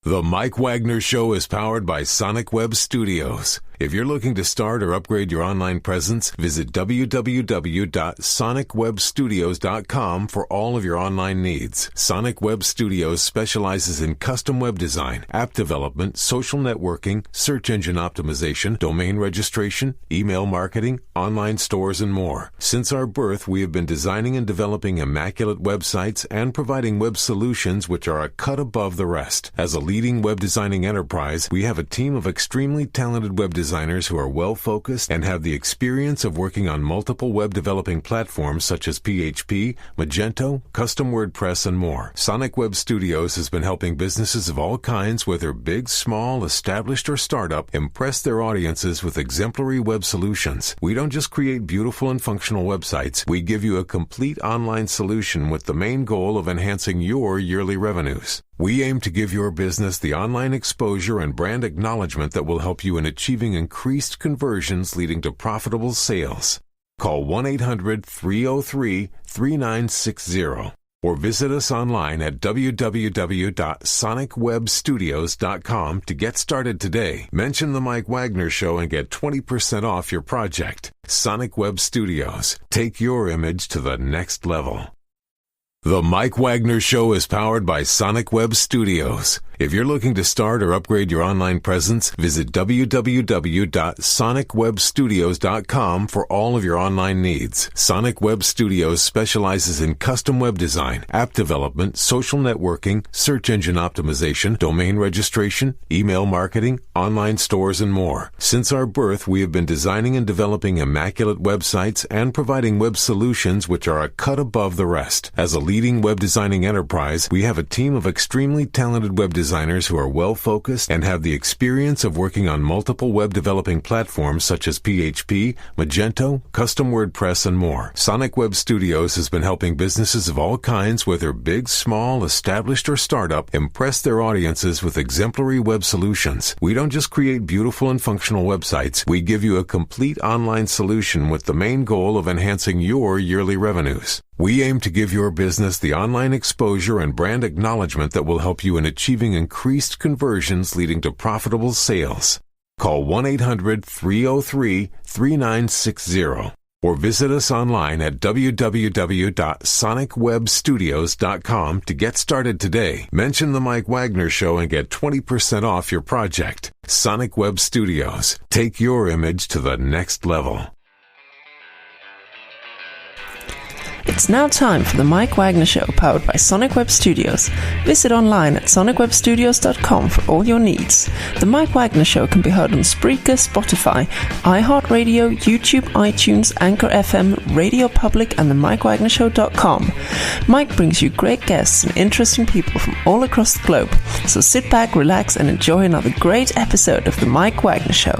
The Mike Wagner Show is powered by Sonic Web Studios. If you're looking to start or upgrade your online presence, visit www.sonicwebstudios.com for all of your online needs. Sonic Web Studios specializes in custom web design, app development, social networking, search engine optimization, domain registration, email marketing, online stores, and more. Since our birth, we have been designing and developing immaculate websites and providing web solutions which are a cut above the rest. As a leading web designing enterprise, we have a team of extremely talented web designers who are well-focused and have the experience of working on multiple web developing platforms such as PHP, Magento, custom WordPress, and more. Sonic Web Studios has been helping businesses of all kinds, whether big, small, established, or startup, impress their audiences with exemplary web solutions. We don't just create beautiful and functional websites. We give you a complete online solution with the main goal of enhancing your yearly revenues. We aim to give your business the online exposure and brand acknowledgement that will help you in achieving increased conversions leading to profitable sales. Call 1-800-303-3960 or visit us online at www.sonicwebstudios.com to get started today. Mention the Mike Wagner Show and get 20% off your project. Sonic Web Studios. Take your image to the next level. The Mike Wagner Show is powered by Sonic Web Studios. If you're looking to start or upgrade your online presence, visit www.sonicwebstudios.com for all of your online needs. Sonic Web Studios specializes in custom web design, app development, social networking, search engine optimization, domain registration, email marketing, online stores, and more. Since our birth, we have been designing and developing immaculate websites and providing web solutions which are a cut above the rest. As a leading web designing enterprise, we have a team of extremely talented web designers who are well-focused and have the experience of working on multiple web developing platforms such as PHP, Magento, custom WordPress, and more. Sonic Web Studios has been helping businesses of all kinds, whether big, small, established, or startup, impress their audiences with exemplary web solutions. We don't just create beautiful and functional websites. We give you a complete online solution with the main goal of enhancing your yearly revenues. We aim to give your business the online exposure and brand acknowledgement that will help you in achieving increased conversions leading to profitable sales. Call 1-800-303-3960 or visit us online at www.sonicwebstudios.com to get started today. Mention the Mike Wagner Show and get 20% off your project. Sonic Web Studios. Take your image to the next level. It's now time for the Mike Wagner Show, powered by Sonic Web Studios. Visit online at sonicwebstudios.com for all your needs. The Mike Wagner Show can be heard on Spreaker, Spotify, iHeartRadio, YouTube, iTunes, Anchor FM, Radio Public, and the MikeWagnerShow.com. Mike brings you great guests and interesting people from all across the globe. So sit back, relax, and enjoy another great episode of the Mike Wagner Show.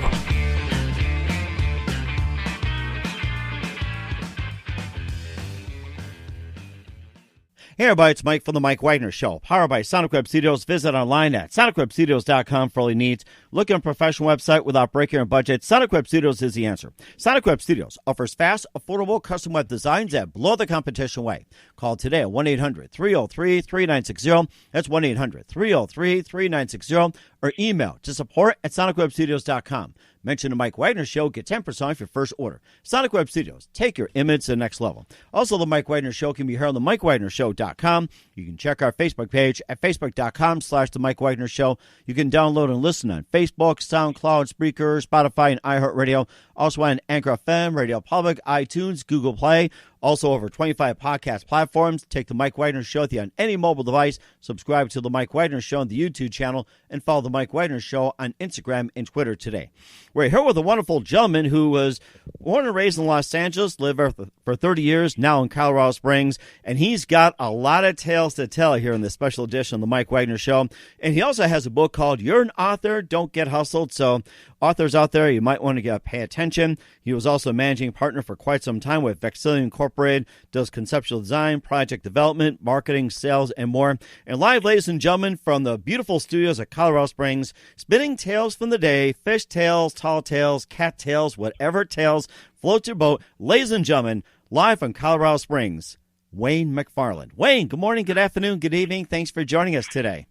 Hey everybody, it's Mike from the Mike Wagner Show, powered by Sonic Web Studios. Visit online at sonicwebstudios.com for all your needs. Looking at a professional website without breaking your budget? Sonic Web Studios is the answer. Sonic Web Studios offers fast, affordable, custom web designs that blow the competition away. Call today at 1-800-303-3960. That's 1-800-303-3960. Or email to support@sonicwebstudios.com. Mention the Mike Wagner Show, get 10% off your first order. Sonic Web Studios, take your image to the next level. Also, the Mike Wagner Show can be heard on the MikeWagnerShow.com. You can check our Facebook page at facebook.com/the Mike Wagner Show. You can download and listen on Facebook, SoundCloud, Spreaker, Spotify, and iHeartRadio. Also on Anchor FM, Radio Public, iTunes, Google Play. Also over 25 podcast platforms. Take the Mike Wagner Show with you on any mobile device. Subscribe to the Mike Wagner Show on the YouTube channel and follow the Mike Wagner Show on Instagram and Twitter today. We're here with a wonderful gentleman who was born and raised in Los Angeles, lived for 30 years, now in Colorado Springs, and he's got a lot of tales to tell here in this special edition of the Mike Wagner Show. And he also has a book called You're an Author, Don't Get Hustled. So authors out there, you might want to pay attention. He was also a managing partner for quite some time with Vexillion Incorporated, does conceptual design, project development, marketing, sales, and more. And live, ladies and gentlemen, from the beautiful studios at Colorado Springs, spinning tales from the day, fish tales, tall tales, cat tales, whatever tales float your boat. Ladies and gentlemen, live from Colorado Springs, Wayne McFarland. Wayne, good morning, good afternoon, good evening. Thanks for joining us today.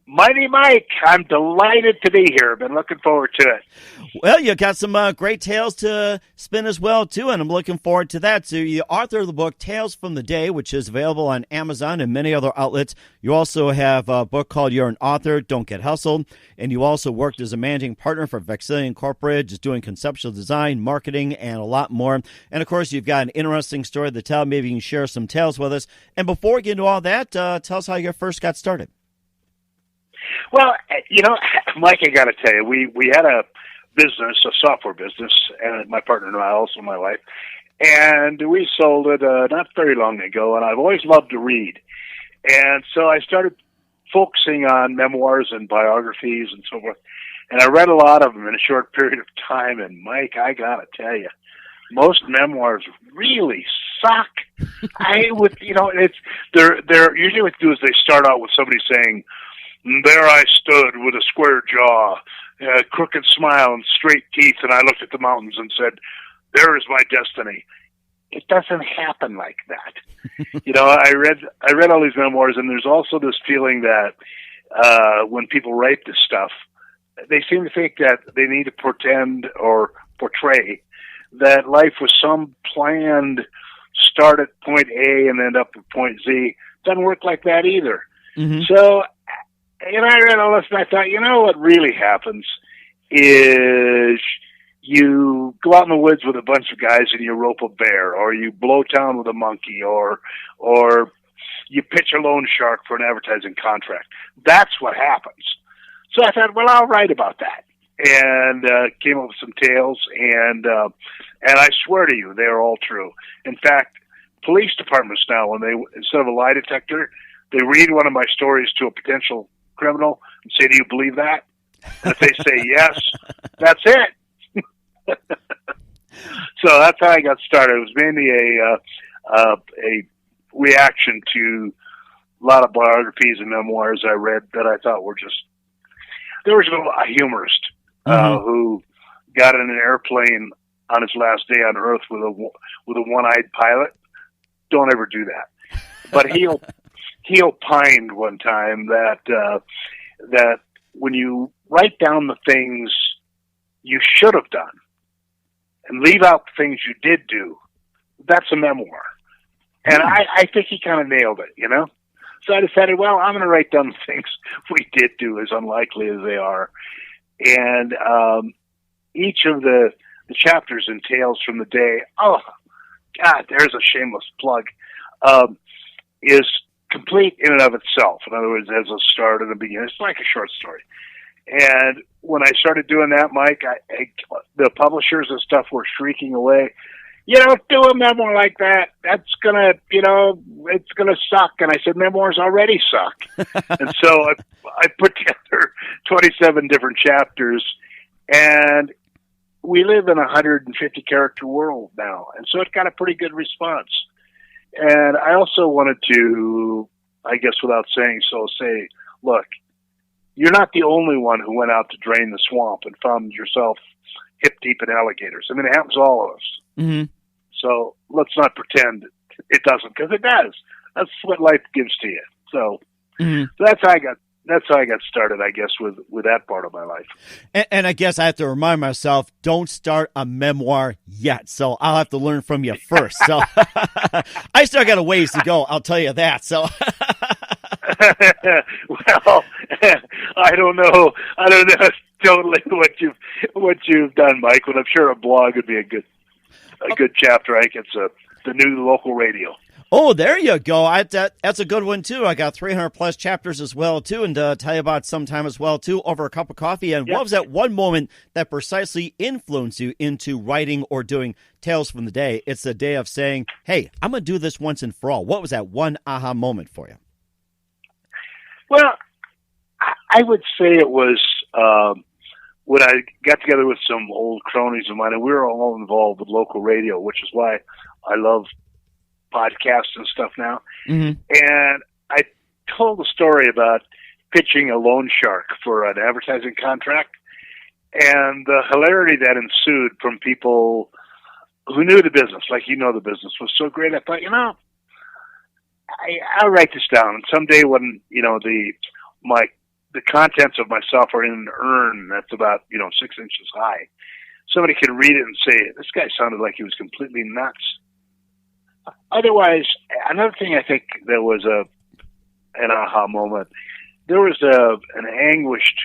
Mighty Mike, I'm delighted to be here. Been looking forward to it. Well, you got some great tales to spin as well, too, and I'm looking forward to that. So you're the author of the book Tales from the Day, which is available on Amazon and many other outlets. You also have a book called You're an Author, Don't Get Hustled, and you also worked as a managing partner for Vexillion Incorporated, just doing conceptual design, marketing, and a lot more. And, of course, you've got an interesting story to tell. Maybe you can share some tales with us. And before we get into all that, tell us how you first got started. Well, Mike, I got to tell you, we had a business, a software business, and my partner and I, also my wife, and we sold it not very long ago, and I've always loved to read. And so I started focusing on memoirs and biographies and so forth, and I read a lot of them in a short period of time, and Mike, I got to tell you, most memoirs really suck. They're usually what they do is they start out with somebody saying, "There I stood with a square jaw, a crooked smile and straight teeth, and I looked at the mountains and said, 'There is my destiny.'" It doesn't happen like that. I read all these memoirs, and there's also this feeling that when people write this stuff, they seem to think that they need to pretend or portray that life was some planned start at point A and end up at point Z. Doesn't work like that either. Mm-hmm. So, I read all this and I thought, what really happens is you go out in the woods with a bunch of guys and you rope a bear, or you blow town with a monkey, or you pitch a loan shark for an advertising contract. That's what happens. So I thought, well, I'll write about that. And came up with some tales, and I swear to you, they are all true. In fact, police departments now, when they, instead of a lie detector, they read one of my stories to a potential criminal and say, "Do you believe that?" And if they say yes, that's it. So that's how I got started. It was mainly a reaction to a lot of biographies and memoirs I read that I thought were just. There was a humorist who got in an airplane on his last day on Earth with a one-eyed pilot. Don't ever do that. But he opined one time that when you write down the things you should have done and leave out the things you did do, that's a memoir. And I think he kind of nailed it, So I decided, well, I'm going to write down the things we did do, as unlikely as they are. And each of the chapters in Tales from the Day, oh, God, there's a shameless plug, is complete in and of itself. In other words, as a start and a beginning. It's like a short story. And when I started doing that, Mike, the publishers and stuff were shrieking away. Do a memoir like that. That's gonna, it's gonna suck. And I said, memoirs already suck. And so I put together 27 different chapters, and we live in a 150 character world now. And so it got a pretty good response. And I also wanted to, I guess without saying so, say, look, you're not the only one who went out to drain the swamp and found yourself hip deep in alligators. I mean, it happens to all of us. Mm-hmm. So let's not pretend it doesn't, because it does. That's what life gives to you. So that's how I got started, I guess, with that part of my life. And I guess I have to remind myself, don't start a memoir yet. So I'll have to learn from you first. So I still got a ways to go. I'll tell you that. So. Well, I don't know totally what you've done, Mike, but I'm sure a blog would be a good chapter. I think it's the new local radio. Oh, there you go. That's a good one, too. I got 300 plus chapters as well, too, and tell you about sometime as well, too, over a cup of coffee. And What was that one moment that precisely influenced you into writing or doing Tales from the Day? It's the day of saying, hey, I'm going to do this once and for all. What was that one aha moment for you? Well, I would say it was when I got together with some old cronies of mine, and we were all involved with local radio, which is why I love podcasts and stuff now. Mm-hmm. And I told a story about pitching a loan shark for an advertising contract, and the hilarity that ensued from people who knew the business, like the business, was so great. I thought, I'll write this down. And someday when, the contents of myself are in an urn that's about 6 inches high. Somebody can read it and say, this guy sounded like he was completely nuts. Otherwise, another thing I think that was an aha moment, there was an anguished,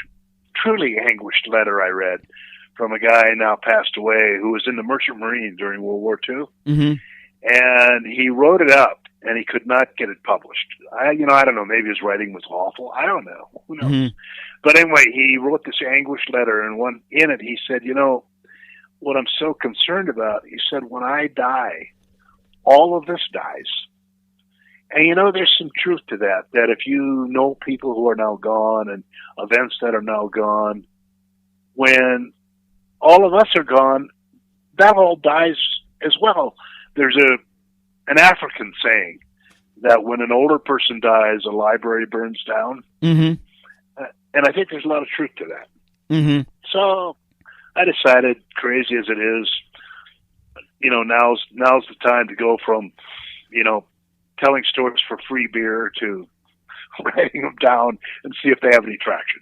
truly anguished letter I read from a guy now passed away who was in the Merchant Marine during World War II. Mm-hmm. And he wrote it up, and he could not get it published. I don't know, maybe his writing was awful. I don't know. Who knows? Mm-hmm. But anyway, he wrote this anguished letter, and in it he said, what I'm so concerned about, he said, when I die, all of this dies. And there's some truth to that if you know people who are now gone and events that are now gone, when all of us are gone, that all dies as well. There's an African saying that when an older person dies, a library burns down. Mm-hmm. And I think there's a lot of truth to that. Mm-hmm. So I decided, crazy as it is, now's the time to go from, telling stories for free beer to writing them down and see if they have any traction.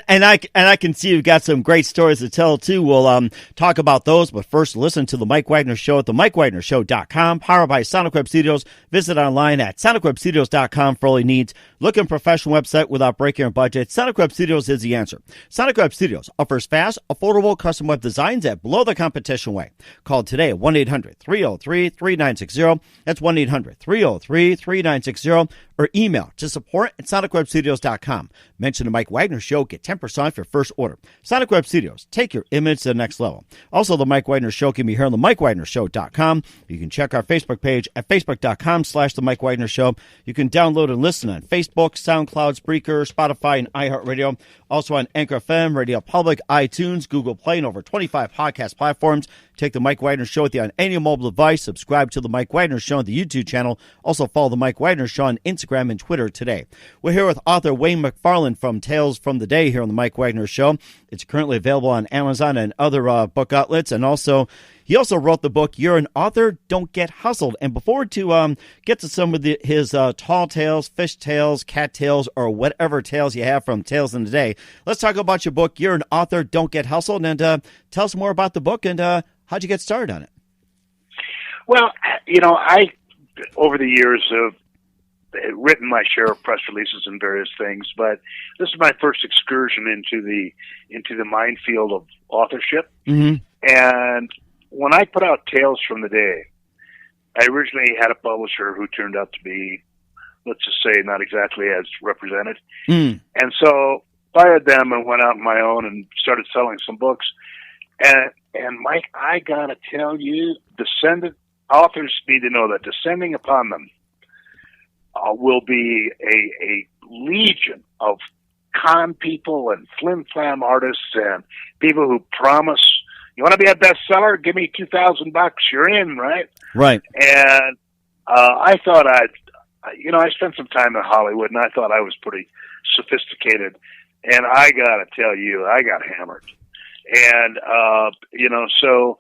and I can see you've got some great stories to tell too. We'll talk about those, but first listen to the Mike Wagner Show at themikewagnershow.com, powered by Sonic Web Studios. Visit online at sonicwebstudios.com for all your needs. Looking professional website without breaking your budget? Sonic Web Studios is the answer. Sonic Web Studios offers fast, affordable custom web designs at below the competition way. Call today at 1-800-303-3960. That's 1-800-303-3960. Or email to support@sonicwebstudios.com. Mention the Mike Wagner Show. Get 10% off your first order. Sonic Web Studios. Take your image to the next level. Also, the Mike Wagner Show can be heard on the MikeWagnerShow.com. You can check our Facebook page at Facebook.com/the Mike Wagner Show. You can download and listen on Facebook, SoundCloud, Spreaker, Spotify, and iHeartRadio. Also on Anchor FM, Radio Public, iTunes, Google Play, and over 25 podcast platforms. Take the Mike Wagner Show with you on any mobile device. Subscribe to the Mike Wagner Show on the YouTube channel. Also follow the Mike Wagner Show on Instagram and Twitter today. We're here with author Wayne McFarland from Tales from the Day here on the Mike Wagner Show. It's currently available on Amazon and other book outlets. And he also wrote the book, You're an Author, Don't Get Hustled. And before to get to some of his tall tales, fish tales, cat tales, or whatever tales you have from Tales in the Day, let's talk about your book, You're an Author, Don't Get Hustled, and tell us more about the book and how'd you get started on it? Well, I, over the years, have written my share of press releases and various things, but this is my first excursion into the minefield of authorship. Mm-hmm. And when I put out Tales from the Day, I originally had a publisher who turned out to be, let's just say, not exactly as represented. Mm. And so fired them and went out on my own and started selling some books. And Mike, I gotta tell you, authors need to know that descending upon them will be a legion of con people and flim-flam artists and people who promise, you want to be a bestseller? Give me $2,000, you're in, right? Right. And I thought I spent some time in Hollywood, and I thought I was pretty sophisticated. And I gotta tell you, I got hammered. And so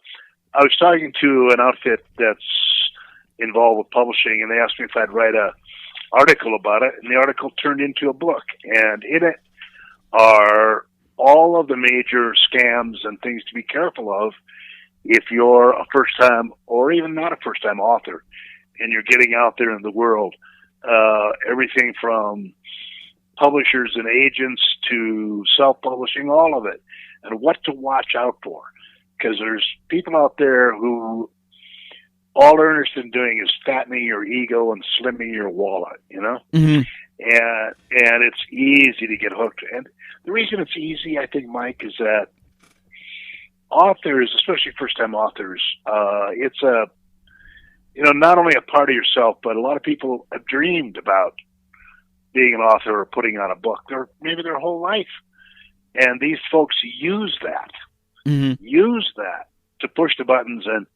I was talking to an outfit that's involved with publishing, and they asked me if I'd write a article about it, and the article turned into a book. And in it are all of the major scams and things to be careful of if you're a first-time or even not a first-time author and you're getting out there in the world. Everything from publishers and agents to self-publishing, all of it, and what to watch out for. Because there's people out there who all they're interested in doing is fattening your ego and slimming your wallet, Mm-hmm. And it's easy to get hooked. And the reason it's easy, I think, Mike, is that authors, especially first-time authors, it's not only a part of yourself, but a lot of people have dreamed about being an author or putting on a book, or maybe their whole life. And these folks use that to push the buttons, and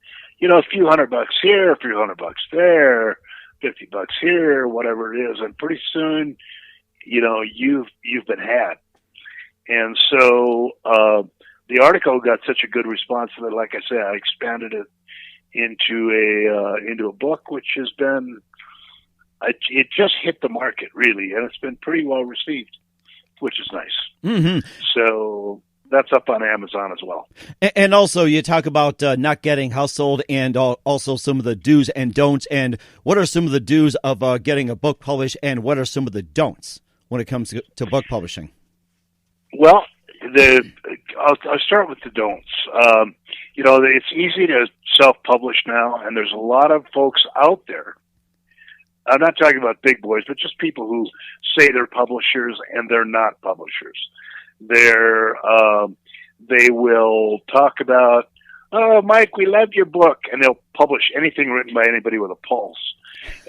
a few $100 here, a few $100 there, $50 here, whatever it is, and pretty soon, you've been had. And so the article got such a good response that, like I said, I expanded it into a book, which has been it just hit the market, really, and it's been pretty well received, which is nice. Mm-hmm. So that's up on Amazon as well. And also, you talk about not getting hustled, and also some of the do's and don'ts. And what are some of the do's of getting a book published, and what are some of the don'ts when it comes to book publishing? Well, I'll start with the don'ts. It's easy to self-publish now, and there's a lot of folks out there. I'm not talking about big boys, but just people who say they're publishers and they're not publishers. They will talk about, "Oh, Mike, we loved your book," and they'll publish anything written by anybody with a pulse.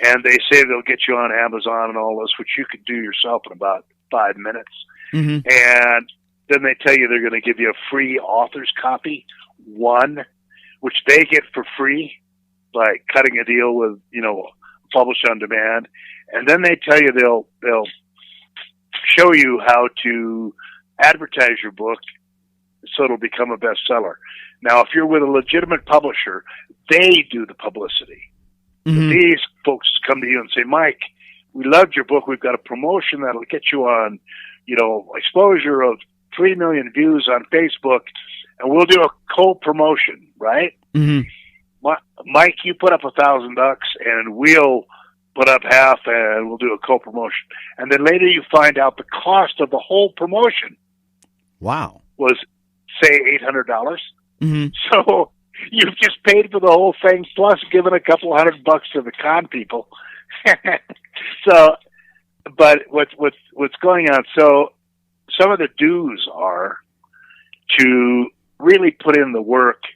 And they say they'll get you on Amazon and all this, which you could do yourself in about 5 minutes. Mm-hmm. And then they tell you they're going to give you a free author's copy, one, which they get for free by cutting a deal with, Publish on Demand. And then they tell you they'll show you how to advertise your book so it'll become a bestseller. Now, if you're with a legitimate publisher, they do the publicity. Mm-hmm. These folks come to you and say, "Mike, we loved your book. We've got a promotion that'll get you on, exposure of 3 million views on Facebook, and we'll do a co-promotion," right? Mm-hmm. Mike, you put up $1,000 and we'll put up half and we'll do a co-promotion. And then later you find out the cost of the whole promotion Wow. was, say, $800. Mm-hmm. So you've just paid for the whole thing plus given a couple $100 to the con people. But what's going on? So some of the do's are to really put in the work.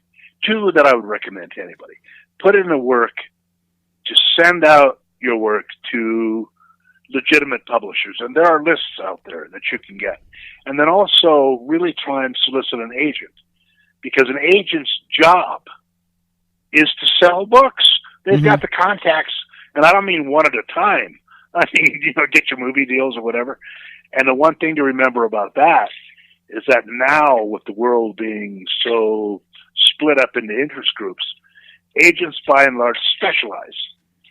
Two that I would recommend to anybody. Put in the work to send out your work to legitimate publishers. And there are lists out there that you can get. And then also really try and solicit an agent. Because an agent's job is to sell books. They've Mm-hmm. got the contacts, and I don't mean one at a time. I mean, get your movie deals or whatever. And the one thing to remember about that is that now with the world being so split up into interest groups, agents by and large specialize.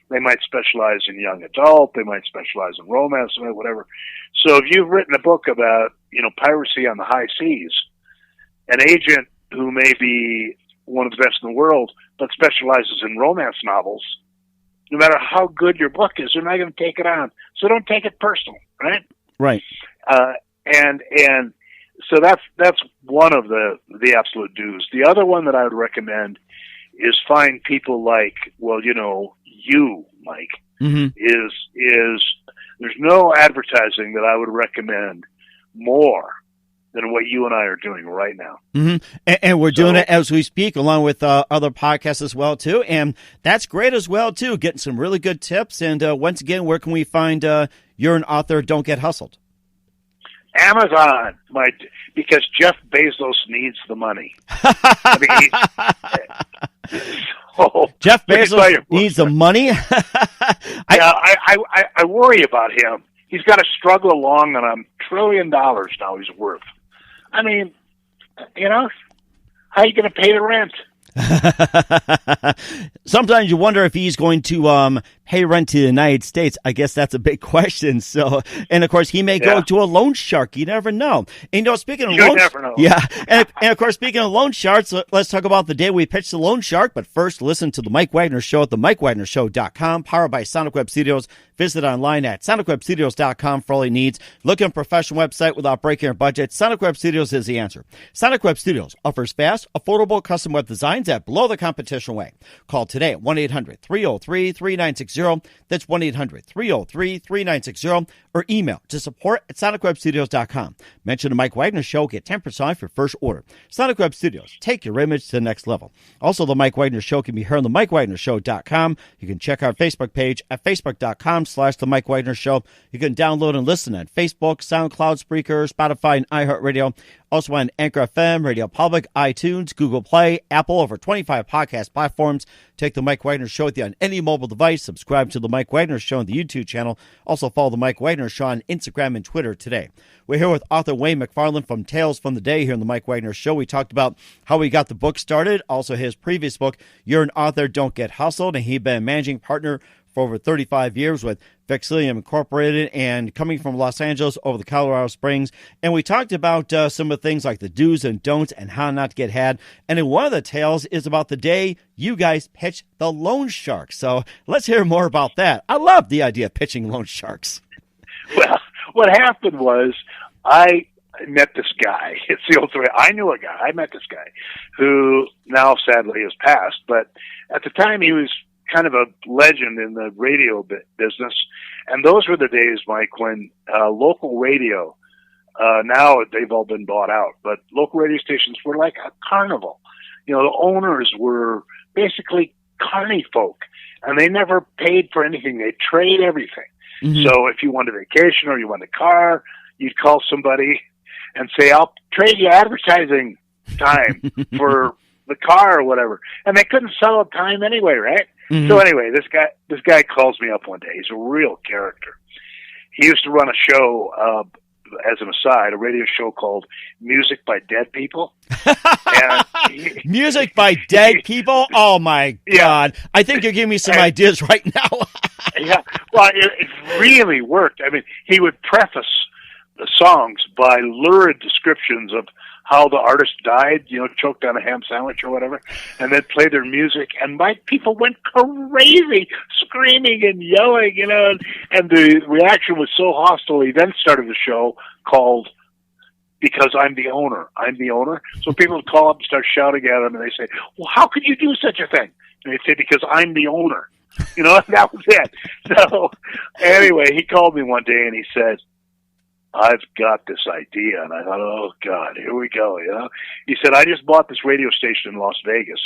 They might specialize in young adult, they might specialize in romance, or whatever. So if you've written a book about, piracy on the high seas, an agent who may be one of the best in the world, but specializes in romance novels, no matter how good your book is, they're not going to take it on. So don't take it personal, right? Right. And so that's one of the absolute do's. The other one that I would recommend is find people like, you, Mike, Mm-hmm. is there's no advertising that I would recommend more than what you and I are doing right now. Mm-hmm. And we're doing it as we speak, along with other podcasts as well, too. And that's great as well, too, getting some really good tips. And once again, where can we find You're an Author, Don't Get Hustled? Amazon, because Jeff Bezos needs the money. Jeff Bezos needs the money? I worry about him. He's got to struggle along on $1 trillion now he's worth. I mean, how are you going to pay the rent? Sometimes you wonder if he's going to pay rent to the United States. I guess that's a big question. So, and of course, he may go to a loan shark. You never know. And speaking of loan, never know. Yeah, and of course, speaking of loan sharks, let's talk about the day we pitched the loan shark. But first, listen to the Mike Wagner Show at the MikeWagnerShow.com, powered by Sonic Web Studios. Visit online at sonicwebstudios.com for all your needs. Looking for a professional website without breaking your budget? Sonic Web Studios is the answer. Sonic Web Studios offers fast, affordable custom web designs at below the competition way. Call today at 1-800-303-3960. That's 1-800-303-3960. Or email to support@sonicwebstudios.com. Mention the Mike Wagner Show. Get 10% off your first order. Sonic Web Studios. Take your image to the next level. Also, the Mike Wagner Show can be heard on the MikeWagnerShow.com. You can check our Facebook page at facebook.com/the Mike Wagner Show. You can download and listen at Facebook, SoundCloud, Spreaker, Spotify, and iHeartRadio. Also on Anchor FM, Radio Public, iTunes, Google Play, Apple, over 25 podcast platforms. Take the Mike Wagner Show with you on any mobile device. Subscribe to the Mike Wagner Show on the YouTube channel. Also follow the Mike Wagner Show on Instagram and Twitter today. We're here with author Wayne McFarland from Tales from the Day here on the Mike Wagner Show. We talked about how he got the book started, also his previous book, You're an Author, Don't Get Hustled, and he's been a managing partner for over 35 years with Vexillium Incorporated and coming from Los Angeles over the Colorado Springs. And we talked about some of the things like the do's and don'ts and how not to get had. And in one of the tales is about the day you guys pitched the loan shark. So let's hear more about that. I love the idea of pitching loan sharks. Well, what happened was I met this guy. It's the old story. I knew a guy. I met this guy who now sadly has passed, but at the time he was kind of a legend in the radio business. And those were the days, Mike, when local radio, now they've all been bought out, but local radio stations were like a carnival. You know, the owners were basically carny folk, and they never paid for anything. They trade everything. Mm-hmm. So if you wanted a vacation or you wanted a car, you'd call somebody and say, I'll trade you advertising time for the car or whatever. And they couldn't sell time anyway, right? Mm-hmm. So anyway, this guy calls me up one day. He's a real character. He used to run a show, as an aside, a radio show called Music by Dead People. And Music by Dead People? Oh, my God. I think you're giving me some ideas right now. Yeah. Well, it really worked. I mean, he would preface the songs by lurid descriptions of how the artist died, you know, choked on a ham sandwich or whatever, and then play their music. And my people went crazy, screaming and yelling, you know, and the reaction was so hostile. He then started a show called Because I'm the Owner. I'm the Owner. So people would call up and start shouting at him, and they say, well, how could you do such a thing? And they'd say, because I'm the owner. You know, that was it. So anyway, he called me one day and he said, I've got this idea. And I thought, oh, God, here we go, you know. He said, I just bought this radio station in Las Vegas,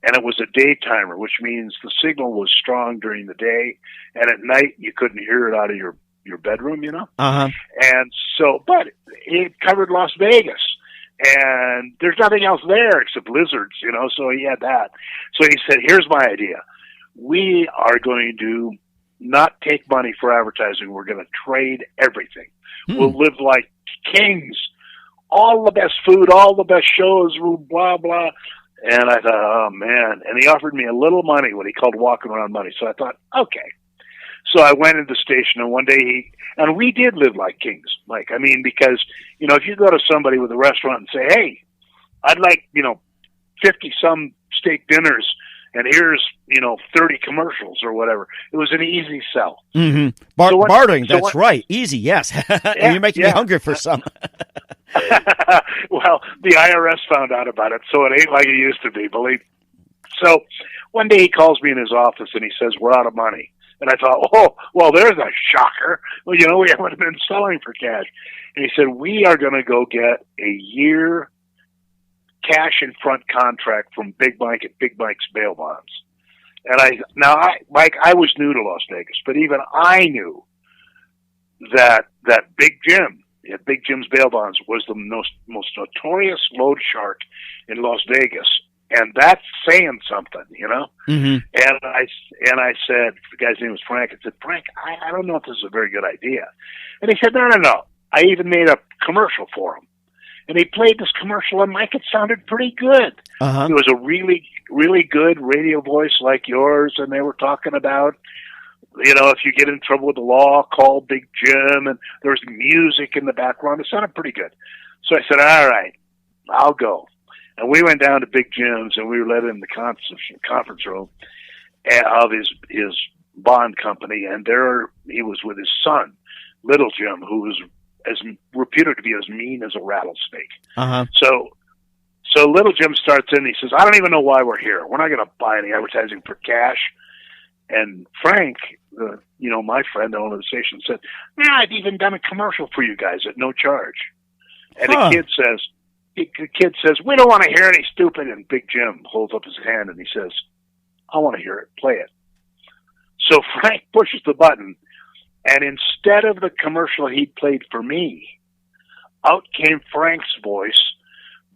and it was a daytimer, which means the signal was strong during the day, and at night you couldn't hear it out of your bedroom, you know. Uh-huh. And so, but it covered Las Vegas, and there's nothing else there except lizards, you know, so he had that. So he said, here's my idea. We are going to not take money for advertising. We're going to trade everything. We'll live like kings. All the best food, all the best shows, blah, blah. And I thought, oh, man. And he offered me a little money, what he called walking around money. So I thought, okay. So I went into the station, and one day and we did live like kings, Mike. I mean, because, you know, if you go to somebody with a restaurant and say, hey, I'd like, 50-some steak dinners, and here's, 30 commercials or whatever. It was an easy sell. Mm-hmm. Bartering, that's right. Easy, yes. And you're making me hungry for some. Well, the IRS found out about it, so it ain't like it used to be, believe me. So one day he calls me in his office, and he says, we're out of money. And I thought, oh, well, there's a shocker. Well, we haven't been selling for cash. And he said, we are going to go get a year cash in front contract from Big Mike at Big Mike's bail bonds. And Mike, I was new to Las Vegas, but even I knew that Big Jim at Big Jim's bail bonds was the most notorious load shark in Las Vegas. And that's saying something, Mm-hmm. And I said, the guy's name was Frank. I said, Frank, I don't know if this is a very good idea. And he said, no. I even made a commercial for him. And he played this commercial, and Mike, it sounded pretty good. Uh-huh. It was a really, really good radio voice like yours, and they were talking about, if you get in trouble with the law, call Big Jim, and there was music in the background. It sounded pretty good. So I said, all right, I'll go. And we went down to Big Jim's, and we were let in the conference room of his bond company, and there he was with his son, Little Jim, who was reputed to be as mean as a rattlesnake. Uh-huh. So Little Jim starts in, he says, I don't even know why we're here. We're not going to buy any advertising for cash. And Frank, my friend, the owner of the station, said, I've even done a commercial for you guys at no charge. And the kid says, we don't want to hear any stupid. And Big Jim holds up his hand and he says, I want to hear it. Play it. So Frank pushes the button, and instead of the commercial he'd played for me, out came Frank's voice,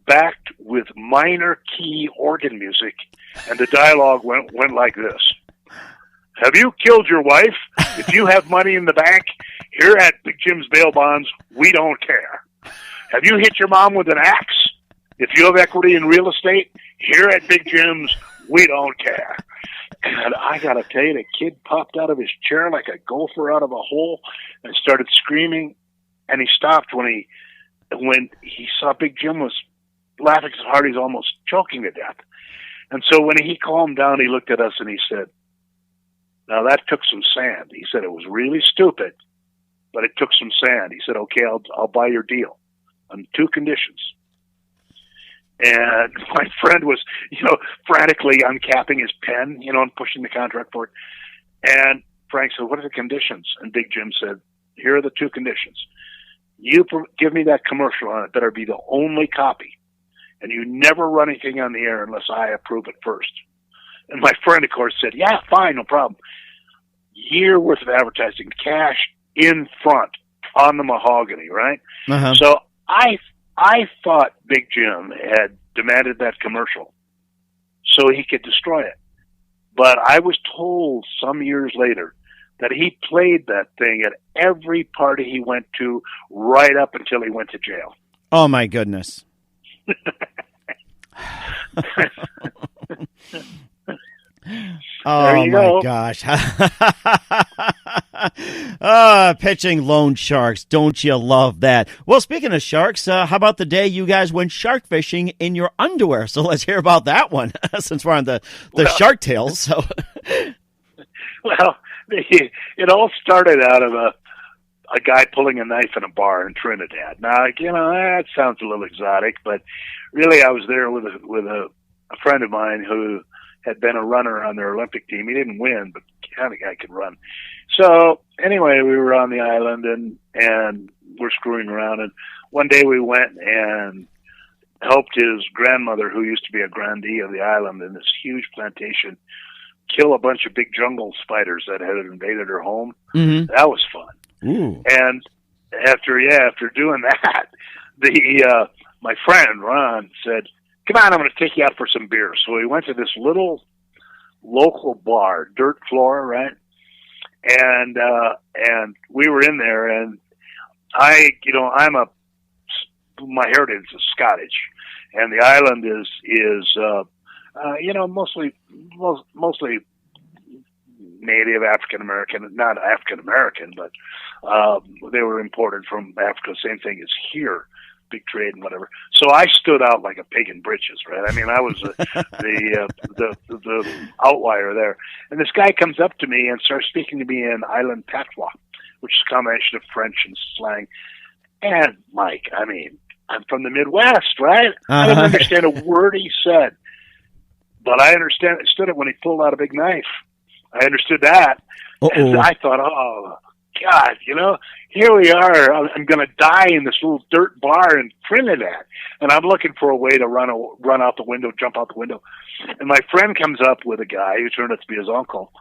backed with minor key organ music, and the dialogue went like this. Have you killed your wife? If you have money in the bank, here at Big Jim's bail bonds, we don't care. Have you hit your mom with an axe? If you have equity in real estate, here at Big Jim's, we don't care. And I got to tell you, the kid popped out of his chair like a gopher out of a hole and started screaming. And he stopped when he saw Big Jim was laughing so hard he's almost choking to death. And so when he calmed down, he looked at us and he said, "Now that took some sand." He said, "It was really stupid, but it took some sand." He said, "Okay, I'll buy your deal on 2 conditions." And my friend was, frantically uncapping his pen, and pushing the contract for it. And Frank said, "What are the conditions?" And Big Jim said, "Here are the 2 conditions. You give me that commercial on it. Better be the only copy. And you never run anything on the air unless I approve it first." And my friend, of course, said, "Yeah, fine, no problem." Year worth of advertising, cash in front on the mahogany, right? Uh-huh. So I thought Big Jim had demanded that commercial so he could destroy it. But I was told some years later that he played that thing at every party he went to right up until he went to jail. Oh, my goodness. Oh, my gosh. Pitching loan sharks. Don't you love that? Well, speaking of sharks, how about the day you guys went shark fishing in your underwear? So let's hear about that one, since we're on the shark tales. So, well, it all started out of a guy pulling a knife in a bar in Trinidad. Now, that sounds a little exotic, but really I was there with a friend of mine who had been a runner on their Olympic team. He didn't win, but kind of guy could run. So anyway, we were on the island and we're screwing around. And one day we went and helped his grandmother, who used to be a grandee of the island in this huge plantation, kill a bunch of big jungle spiders that had invaded her home. Mm-hmm. That was fun. Ooh. And after doing that, my friend Ron said, "Come on, I'm going to take you out for some beer." So we went to this little local bar, dirt floor, right? And we were in there, and my heritage is Scottish, and the island is mostly native African American, not African American, but they were imported from Africa. Same thing as here. Big trade and whatever. So I stood out like a pig in britches, right? I mean, I was the outlier there. And this guy comes up to me and starts speaking to me in island patois, which is a combination of French and slang. And Mike, I mean, I'm from the Midwest, right? I didn't understand a word he said, but I understood it when he pulled out a big knife. I understood that. And I thought, oh, God, here we are. I'm going to die in this little dirt bar in Trinidad. And I'm looking for a way to run out the window, jump out the window. And my friend comes up with a guy who turned out to be his uncle.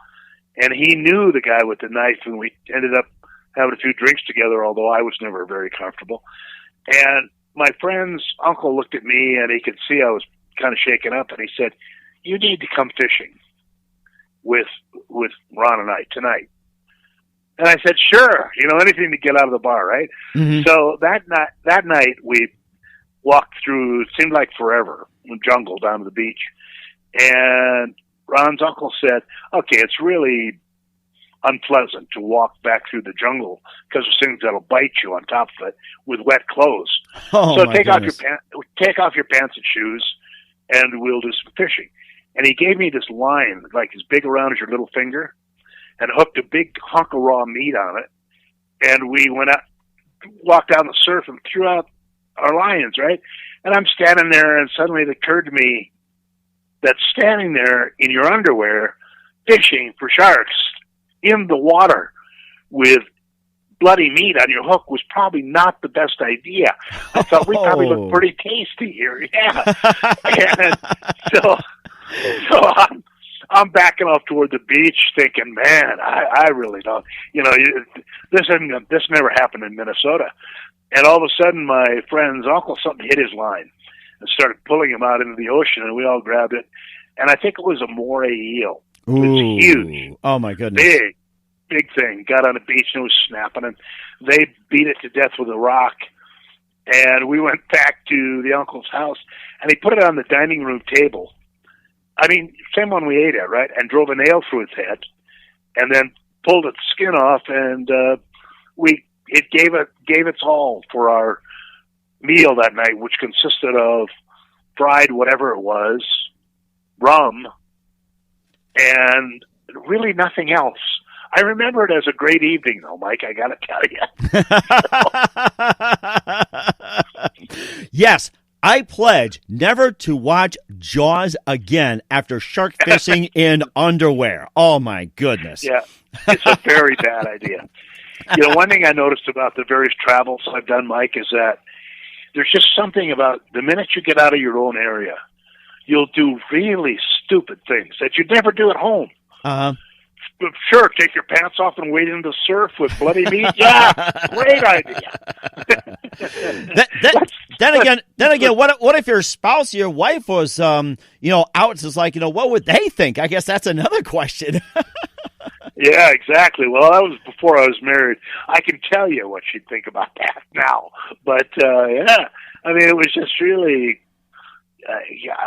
And he knew the guy with the knife, and we ended up having a few drinks together, although I was never very comfortable. And my friend's uncle looked at me, and he could see I was kind of shaken up, and he said, "You need to come fishing with Ron and I tonight." And I said, "Sure, anything to get out of the bar, right?" Mm-hmm. So that night we walked through, it seemed like forever, the jungle down to the beach. And Ron's uncle said, "Okay, it's really unpleasant to walk back through the jungle because there's things that'll bite you on top of it with wet clothes. So take off your pants and shoes, and we'll do some fishing." And he gave me this line, like as big around as your little finger, and hooked a big hunk of raw meat on it. And we went out, walked down the surf and threw out our lines, right? And I'm standing there, and suddenly it occurred to me that standing there in your underwear, fishing for sharks in the water with bloody meat on your hook was probably not the best idea. I thought we probably looked pretty tasty here. Yeah. And so I'm backing off toward the beach thinking, man, I really don't, this never happened in Minnesota. And all of a sudden my friend's uncle, something hit his line and started pulling him out into the ocean, and we all grabbed it. And I think it was a moray eel. It was huge. Oh my goodness. Big thing. Got on the beach and it was snapping, and they beat it to death with a rock. And we went back to the uncle's house, and he put it on the dining room table. I mean, same one we ate at, right? And drove a nail through its head, and then pulled its skin off, and it gave its all for our meal that night, which consisted of fried whatever it was, rum, and really nothing else. I remember it as a great evening, though, Mike, I got to tell you. Yes, I pledge never to watch Jaws again after shark fishing in underwear. Oh, my goodness. Yeah, it's a very bad idea. You know, one thing I noticed about the various travels I've done, Mike, is that there's just something about the minute you get out of your own area, you'll do really stupid things that you'd never do at home. Uh-huh. Sure, take your pants off and wade in the surf with bloody meat. Yeah, great idea. Then again, what if your spouse, your wife was, out? It's like, what would they think? I guess that's another question. Yeah, exactly. Well, that was before I was married. I can tell you what she'd think about that now. But, yeah, I mean, it was just really,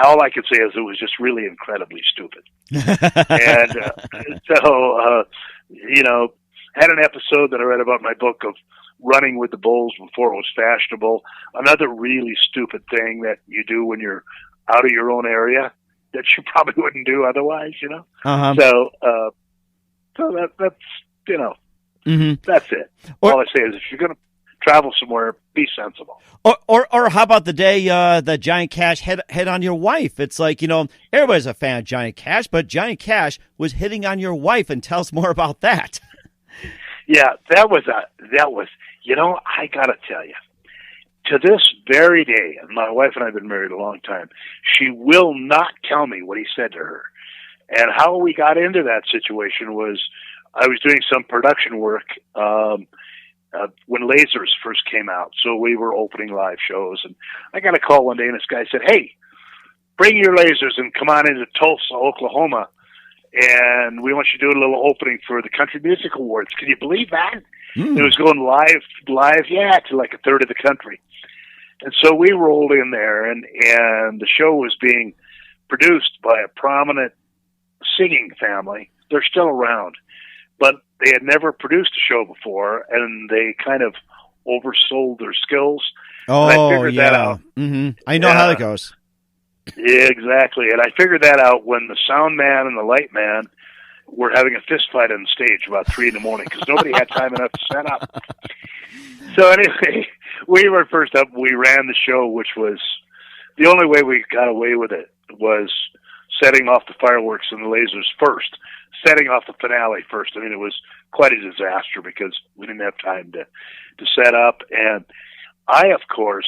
all I can say is it was just really incredibly stupid. And had an episode that I read about in my book of running with the bulls before it was fashionable. Another really stupid thing that you do when you're out of your own area that you probably wouldn't do otherwise, Uh-huh. So that's Mm-hmm. that's it. All I say is if you're going to travel somewhere, be sensible. Or how about the day that Johnny Cash hit on your wife? It's like, everybody's a fan of Johnny Cash, but Johnny Cash was hitting on your wife, and tell us more about that. Yeah, that was, I got to tell you, to this very day, and my wife and I have been married a long time, she will not tell me what he said to her. And how we got into that situation was I was doing some production work when lasers first came out. So we were opening live shows, and I got a call one day, and this guy said, "Hey, bring your lasers and come on into Tulsa, Oklahoma, and we want you to do a little opening for the Country Music Awards." Can you believe that? It was going live, yeah, to like a third of the country. And so we rolled in there, and the show was being produced by a prominent singing family. They're still around, but they had never produced a show before, and they kind of oversold their skills. Oh, and I figured that out. Mm-hmm. I know how that goes. Yeah, exactly. And I figured that out when the sound man and the light man were having a fist fight on stage about 3 a.m. because nobody had time enough to set up. So anyway, we were first up. We ran the show, which was the only way we got away with it was setting off the fireworks and the lasers first, setting off the finale first. I mean, it was quite a disaster because we didn't have time to set up. And I, of course,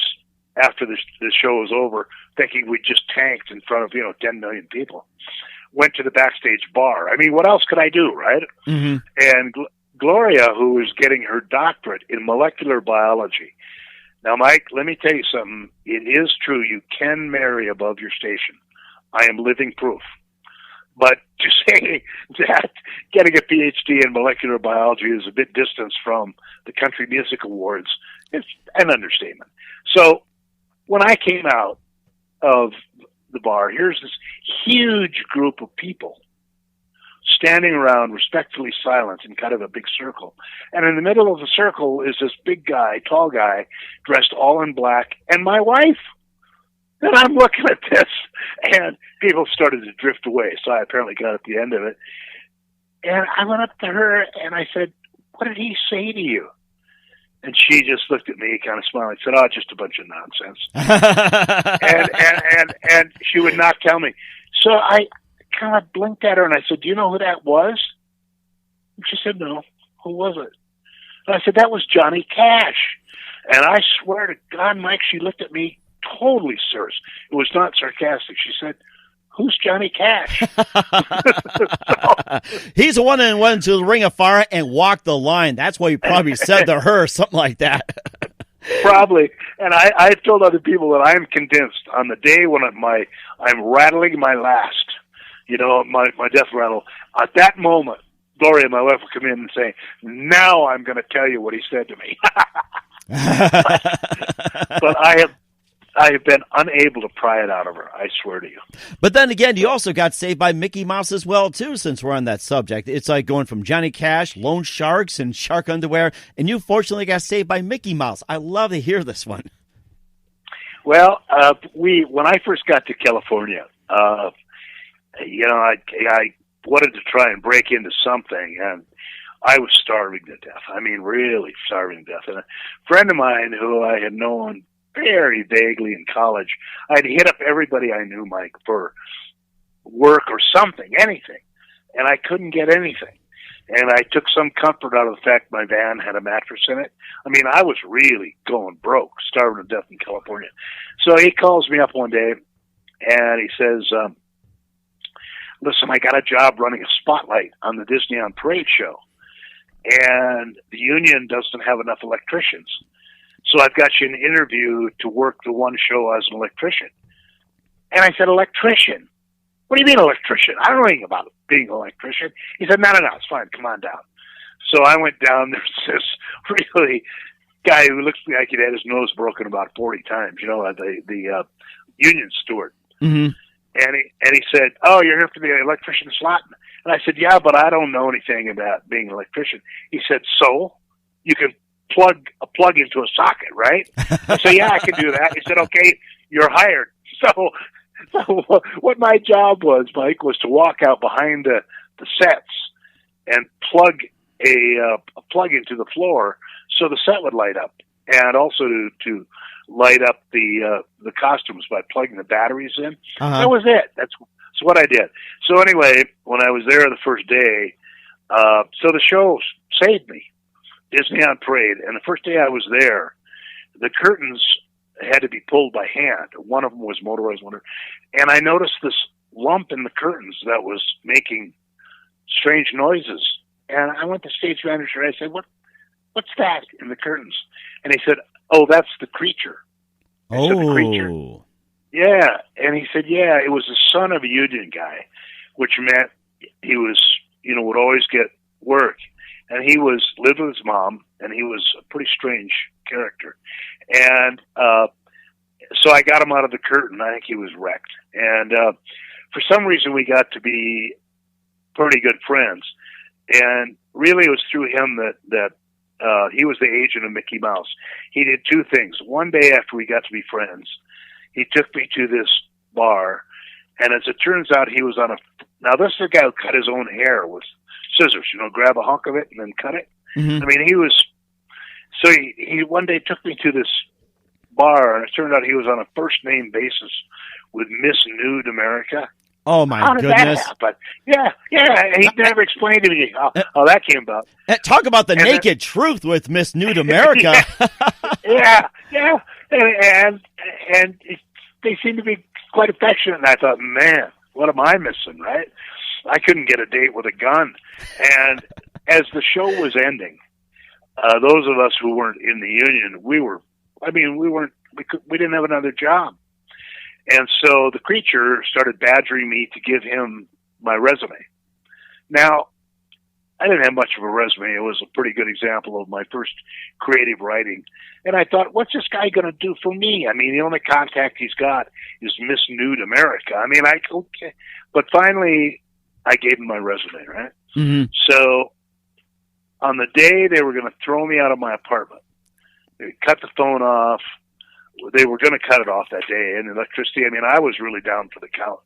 after the show was over, thinking we just tanked in front of, 10 million people, went to the backstage bar. I mean, what else could I do, right? Mm-hmm. And Gloria, who was getting her doctorate in molecular biology. Now, Mike, let me tell you something. It is true. You can marry above your station. I am living proof. But to say that getting a PhD in molecular biology is a bit distance from the Country Music Awards, it's an understatement. So when I came out of the bar, here's this huge group of people standing around, respectfully silent in kind of a big circle. And in the middle of the circle is this big guy, tall guy, dressed all in black, and my wife. And I'm looking at this, and people started to drift away, so I apparently got at the end of it. And I went up to her, and I said, "What did he say to you?" And she just looked at me, kind of smiling, said, "Oh, just a bunch of nonsense." and she would not tell me. So I kind of blinked at her, and I said, "Do you know who that was?" And she said, "No. Who was it?" And I said, "That was Johnny Cash." And I swear to God, Mike, she looked at me totally serious. It was not sarcastic. She said, "Who's Johnny Cash?" He's the one that went to the Ring of Fire and walked the line. That's what he probably said to her, something like that. Probably. And I told other people that I am convinced on the day when I'm rattling my last, my death rattle, at that moment, Gloria, my wife, will come in and say, "Now I'm going to tell you what he said to me." But I I have been unable to pry it out of her, I swear to you. But then again, you also got saved by Mickey Mouse as well, too, since we're on that subject. It's like going from Johnny Cash, Loan Sharks, and Shark Underwear, and you fortunately got saved by Mickey Mouse. I love to hear this one. Well, when I first got to California, I wanted to try and break into something, and I was starving to death. I mean, really starving to death. And a friend of mine who I had known very vaguely in college, I'd hit up everybody I knew, Mike, for work or something, anything, and I couldn't get anything. And I took some comfort out of the fact my van had a mattress in it. I mean, I was really going broke, starving to death in California. So he calls me up one day, and he says, listen, I got a job running a spotlight on the Disney on Parade show, and the union doesn't have enough electricians. So I've got you an interview to work the one show as an electrician. And I said, electrician? What do you mean electrician? I don't know anything about being an electrician. He said, no, it's fine. Come on down. So I went down. There's this really guy who looks like he'd had his nose broken about 40 times, the union steward. Mm-hmm. And he said, oh, you're here for the electrician slot? And I said, yeah, but I don't know anything about being an electrician. He said, so? You can plug a plug into a socket, right? I said, yeah, I can do that. He said, okay, you're hired. So what my job was, Mike, was to walk out behind the sets and plug a plug into the floor so the set would light up, and also to light up the costumes by plugging the batteries in. Uh-huh. That was it. That's what I did. So anyway, when I was there the first day, so the show saved me, Disney on Parade. And the first day I was there, the curtains had to be pulled by hand. One of them was motorized one, and I noticed this lump in the curtains that was making strange noises. And I went to stage manager and I said, what's that in the curtains? And he said, oh, that's the creature. I said, the creature? Yeah. And he said, yeah, it was the son of a union guy, which meant he was, would always get work. And he lived with his mom, and he was a pretty strange character. And so I got him out of the curtain. I think he was wrecked. And for some reason, we got to be pretty good friends. And really, it was through him that he was the agent of Mickey Mouse. He did two things. One day after we got to be friends, he took me to this bar, and as it turns out, he was on now this is a guy who cut his own hair with scissors, grab a hunk of it and then cut it. Mm-hmm. I mean, he one day took me to this bar, and it turned out he was on a first name basis with Miss Nude America. Oh, my How did goodness. that happen? Yeah. And he never explained to me how that came about. Talk about the naked truth with Miss Nude America. yeah. And they seemed to be quite affectionate, and I thought, man, what am I missing, right? I couldn't get a date with a gun. And as the show was ending, those of us who weren't in the union, we didn't have another job. And so the creature started badgering me to give him my resume. Now, I didn't have much of a resume. It was a pretty good example of my first creative writing. And I thought, what's this guy going to do for me? I mean, the only contact he's got is Miss Nude America. I mean, okay. But finally, I gave him my resume, right? Mm-hmm. So on the day they were going to throw me out of my apartment, they cut the phone off. They were going to cut it off that day. And electricity, I mean, I was really down for the count.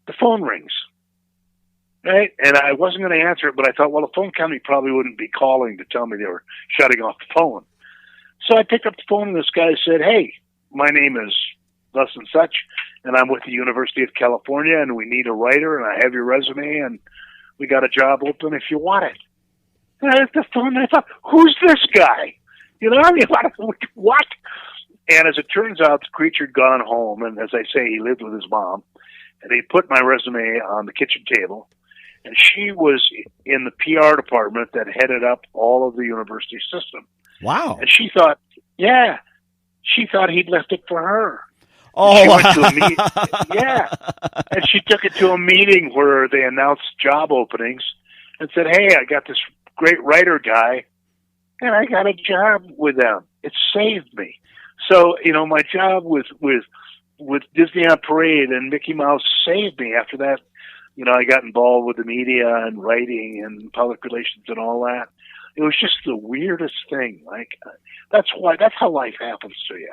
The phone rings, right? And I wasn't going to answer it, but I thought, well, the phone company probably wouldn't be calling to tell me they were shutting off the phone. So I picked up the phone, and this guy said, hey, my name is thus and such, and I'm with the University of California, and we need a writer, and I have your resume, and we got a job open if you want it. And I took the phone, and I thought, who's this guy? I mean, what? And as it turns out, the creature had gone home, and as I say, he lived with his mom, and he put my resume on the kitchen table, and she was in the PR department that headed up all of the university system. Wow. And she thought he'd left it for her. Oh, she went to a meeting. And she took it to a meeting where they announced job openings and said, hey, I got this great writer guy, and I got a job with them. it saved me. So, my job with Disney on Parade and Mickey Mouse saved me. After that, I got involved with the media and writing and public relations and all that. It was just the weirdest thing. Like, that's how life happens to you.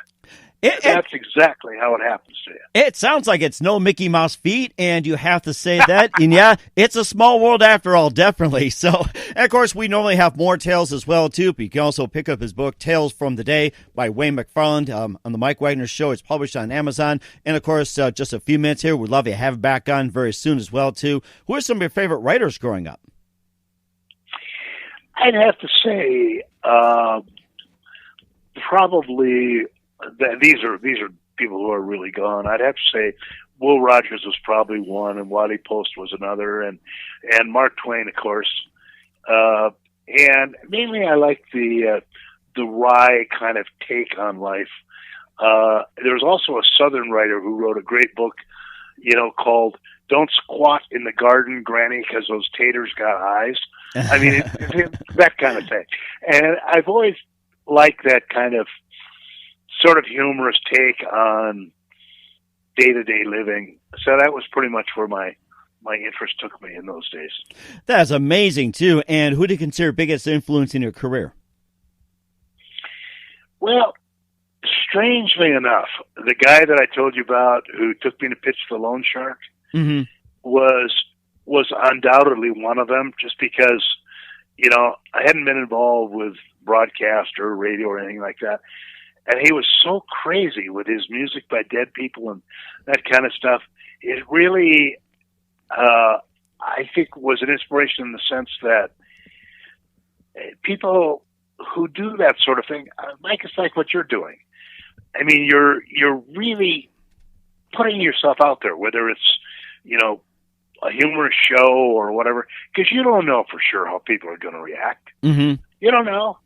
That's exactly how it happens to you. It sounds like it's no Mickey Mouse feat, and you have to say that. And yeah, it's a small world after all, definitely. So, and of course, we normally have more tales as well, too. But you can also pick up his book, Tales from the Day by Wayne McFarland on the Mike Wagner Show. It's published on Amazon. And of course, just a few minutes here. We'd love to have him back on very soon as well, too. Who are some of your favorite writers growing up? I'd have to say, probably these are people who are really gone. I'd have to say Will Rogers was probably one, and Wiley Post was another, and Mark Twain, of course. And mainly, I like the wry kind of take on life. There was also a Southern writer who wrote a great book, called "Don't Squat in the Garden, Granny, 'Cause Those Taters Got Eyes." I mean, that kind of thing. And I've always liked that kind of sort of humorous take on day-to-day living. So that was pretty much where my interest took me in those days. That's amazing, too. And who do you consider biggest influence in your career? Well, strangely enough, the guy that I told you about who took me to pitch The Loan Shark was undoubtedly one of them, just because, I hadn't been involved with broadcast or radio or anything like that. And he was so crazy with his music by dead people and that kind of stuff. It really, I think, was an inspiration in the sense that people who do that sort of thing, Mike, it's like what you're doing. I mean, you're really putting yourself out there, whether it's, a humorous show or whatever, because you don't know for sure how people are going to react. Mm-hmm. You don't know.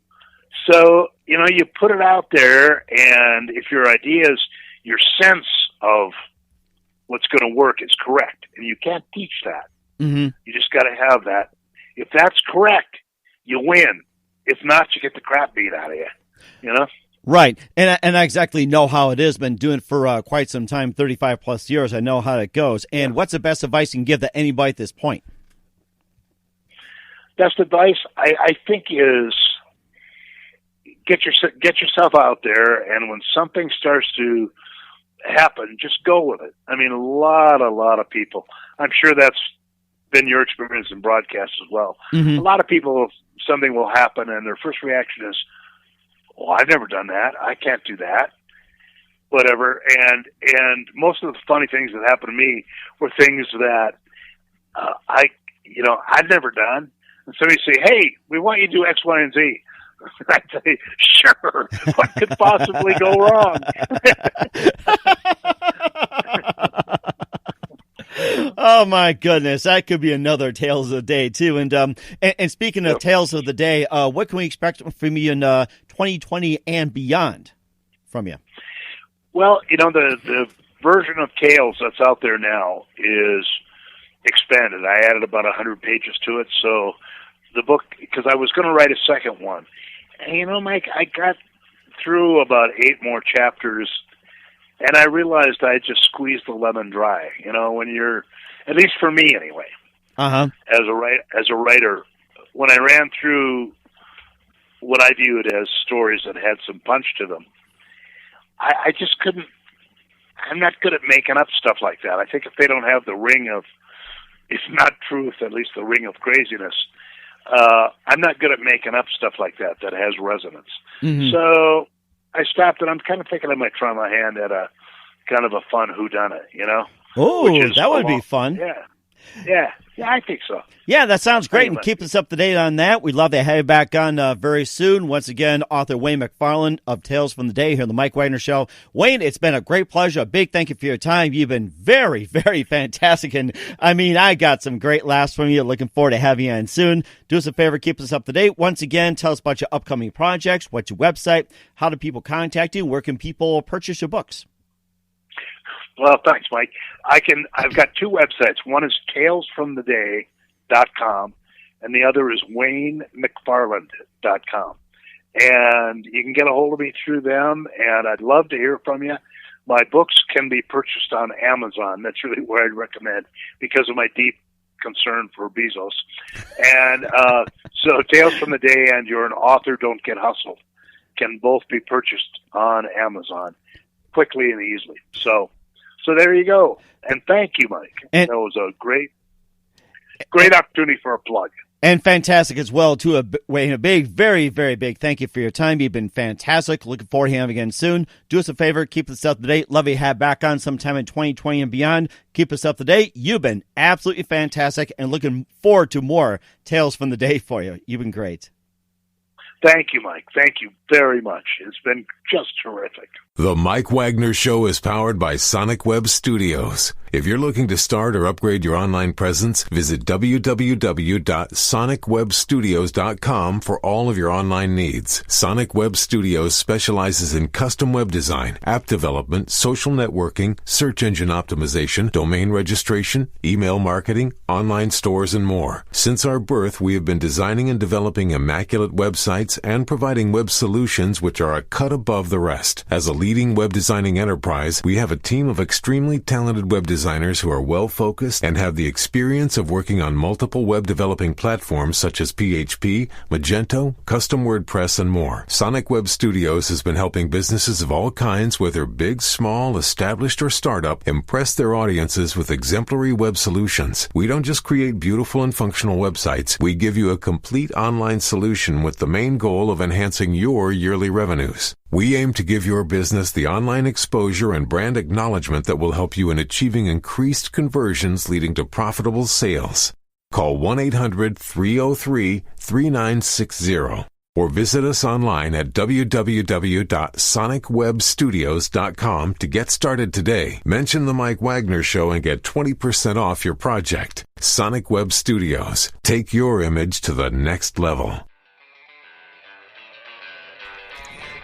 So, you put it out there, and if your ideas, your sense of what's going to work is correct, and you can't teach that. Mm-hmm. You just got to have that. If that's correct, you win. If not, you get the crap beat out of you, Right. And I exactly know how it is. Been doing it for quite some time, 35 plus years. I know how it goes. And what's the best advice you can give to anybody at this point? Best advice, I think, is get yourself out there, and when something starts to happen, just go with it. I mean, a lot of people, I'm sure that's been your experience in broadcast as well. Mm-hmm. A lot of people, something will happen, and their first reaction is, "Oh, I've never done that. I can't do that." Whatever. And most of the funny things that happened to me were things that I'd never done. And somebody say, "Hey, we want you to do X, Y, and Z." I'd say, "Sure. What could possibly go wrong?" Oh my goodness, that could be another Tales of the Day too. And speaking of Tales of the Day, what can we expect from you in 2020 and beyond from you? Well, the version of Tales that's out there now is expanded. I added about 100 pages to it, so the book, because I was going to write a second one. And Mike, I got through about 8 more chapters, and I realized I just squeezed the lemon dry. When you're, at least for me anyway, as a writer, when I ran through what I viewed as stories that had some punch to them, I just couldn't. I'm not good at making up stuff like that. I think if they don't have the ring of, if not truth, at least the ring of craziness, I'm not good at making up stuff like that has resonance. Mm-hmm. So I stopped, and I'm kind of thinking I might try my hand at a kind of a fun whodunit, Oh, that would be fun. Yeah, I think so. Yeah, that sounds great. And keep us up to date on that. We'd love to have you back on very soon. Once again, author Wayne McFarland of Tales from the Day here on the Mike Wagner Show. Wayne, it's been a great pleasure. A big thank you for your time. You've been very, very fantastic. And I got some great laughs from you. Looking forward to having you on soon. Do us a favor, keep us up to date. Once again, tell us about your upcoming projects, what's your website, how do people contact you, where can people purchase your books? Well, thanks, Mike. I've got 2 websites. One is talesfromtheday.com, and the other is waynemcfarland.com. and you can get a hold of me through them, and I'd love to hear from you. My books can be purchased on Amazon. That's really where I'd recommend because of my deep concern for Bezos. And so Tales from the Day and You're an Author, Don't Get Hustled can both be purchased on Amazon quickly and easily. So there you go. And thank you, Mike. That was a great opportunity for a plug. And fantastic as well, too, Wayne. A big, very, very big thank you for your time. You've been fantastic. Looking forward to having you again soon. Do us a favor. Keep us up to date. Love you to have back on sometime in 2020 and beyond. Keep us up to date. You've been absolutely fantastic and looking forward to more Tales from the Day for you. You've been great. Thank you, Mike. Thank you very much. It's been just terrific. The Mike Wagner Show is powered by Sonic Web Studios. If you're looking to start or upgrade your online presence, visit www.sonicwebstudios.com for all of your online needs. Sonic Web Studios specializes in custom web design, app development, social networking, search engine optimization, domain registration, email marketing, online stores, and more. Since our birth, we have been designing and developing immaculate websites and providing web solutions which are a cut above the rest. As a leading web designing enterprise, we have a team of extremely talented web designers who are well-focused and have the experience of working on multiple web developing platforms such as PHP, Magento, Custom WordPress, and more. Sonic Web Studios has been helping businesses of all kinds, whether big, small, established, or startup, impress their audiences with exemplary web solutions. We don't just create beautiful and functional websites. We give you a complete online solution with the main goal of enhancing your yearly revenues. We aim to give your business the online exposure and brand acknowledgement that will help you in achieving increased conversions leading to profitable sales. Call 1-800-303-3960 or visit us online at www.sonicwebstudios.com to get started today. Mention the Mike Wagner Show and get 20% off your project. Sonic Web Studios. Take your image to the next level.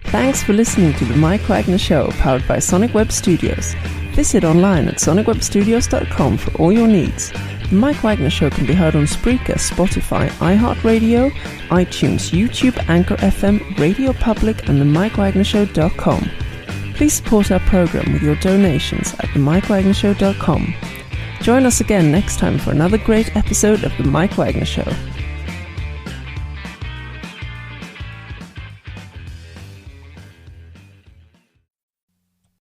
Thanks for listening to the Mike Wagner Show, powered by Sonic Web Studios. Visit online at sonicwebstudios.com for all your needs. The Mike Wagner Show can be heard on Spreaker, Spotify, iHeartRadio, iTunes, YouTube, Anchor FM, Radio Public, and themikewagnershow.com. Please support our program with your donations at themikewagnershow.com. Join us again next time for another great episode of The Mike Wagner Show.